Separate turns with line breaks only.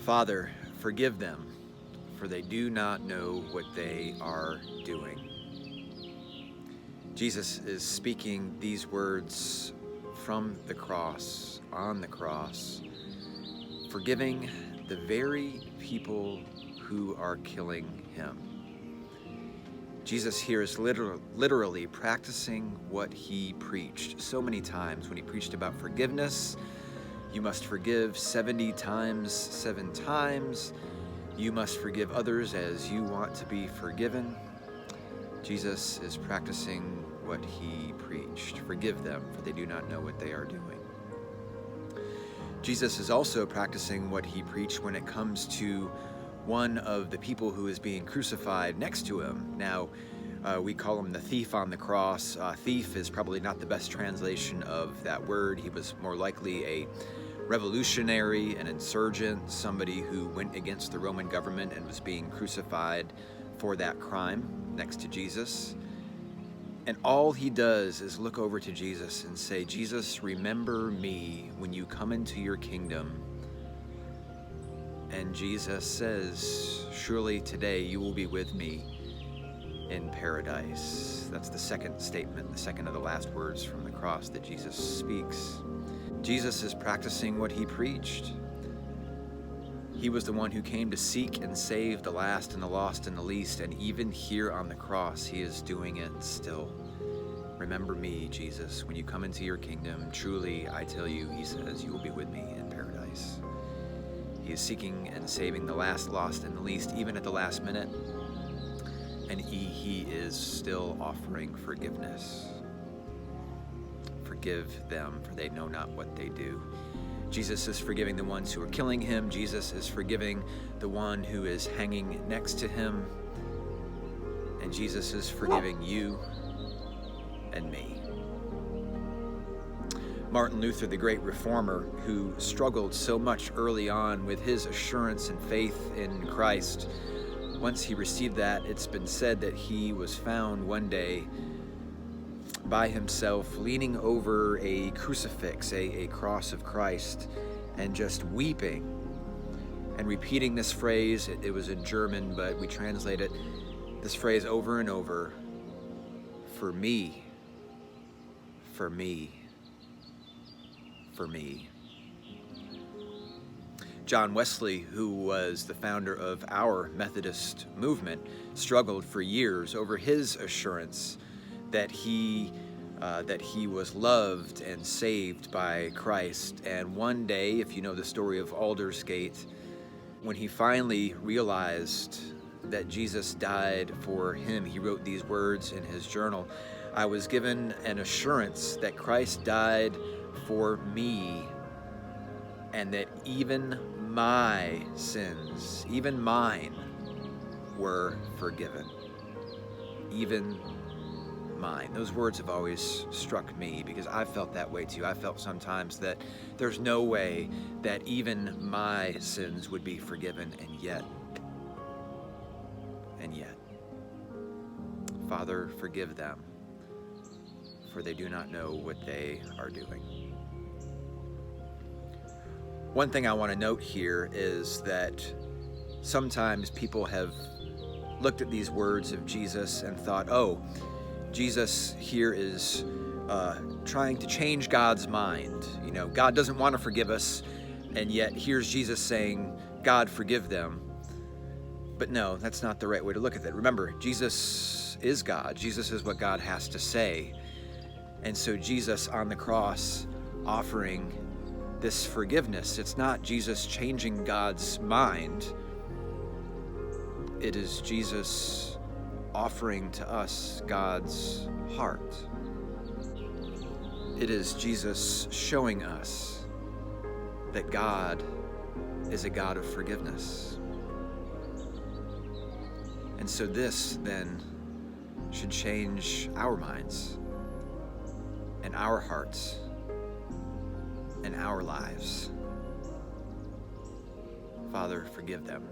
Father, forgive them, for they do not know what they are doing. Jesus is speaking these words from the cross, on the cross, forgiving the very people who are killing him. Jesus here is literally practicing what he preached so many times when he preached about forgiveness. You must forgive 70 times, 7 times. You must forgive others as you want to be forgiven. Jesus is practicing what he preached. Forgive them, for they do not know what they are doing. Jesus is also practicing what he preached when it comes to one of the people who is being crucified next to him. Now, we call him the thief on the cross. Thief is probably not the best translation of that word. He was more likely a revolutionary, an insurgent, somebody who went against the Roman government and was being crucified for that crime next to Jesus. And all he does is look over to Jesus and say, Jesus, remember me when you come into your kingdom. And Jesus says, surely today you will be with me in paradise. That's the second statement, the second of the last words from the cross that Jesus speaks. Jesus is practicing what he preached. He was the one who came to seek and save the last and the lost and the least, and even here on the cross, he is doing it still. Remember me, Jesus, when you come into your kingdom. Truly, I tell you, he says, you will be with me in paradise. He is seeking and saving the last, lost, and the least, even at the last minute. And he is still offering forgiveness. Forgive them, for they know not what they do. Jesus is forgiving the ones who are killing him. Jesus is forgiving the one who is hanging next to him. And Jesus is forgiving you and me. Martin Luther, the great reformer who struggled so much early on with his assurance and faith in Christ, once he received that, it's been said that he was found one day by himself leaning over a crucifix, a cross of Christ, and just weeping and repeating this phrase. It was in German, but we translate it, this phrase over and over: for me, for me, for me. John Wesley, who was the founder of our Methodist movement, struggled for years over his assurance that he was loved and saved by Christ. And one day, if you know the story of Aldersgate, when he finally realized that Jesus died for him, he wrote these words in his journal: I was given an assurance that Christ died for me, and that even my sins, even mine, were forgiven. Even mine. Those words have always struck me because I felt that way too. I felt sometimes that there's no way that even my sins would be forgiven, and yet, Father, forgive them, for they do not know what they are doing. One thing I want to note here is that sometimes people have looked at these words of Jesus and thought, oh, Jesus here is trying to change God's mind. You know, God doesn't want to forgive us, and yet here's Jesus saying, God, forgive them. But no, that's not the right way to look at it. Remember, Jesus is God. Jesus is what God has to say. And so Jesus on the cross offering this forgiveness, it's not Jesus changing God's mind. It is Jesus offering to us God's heart. It is Jesus showing us that God is a God of forgiveness. And so this then should change our minds and our hearts and our lives. Father, forgive them,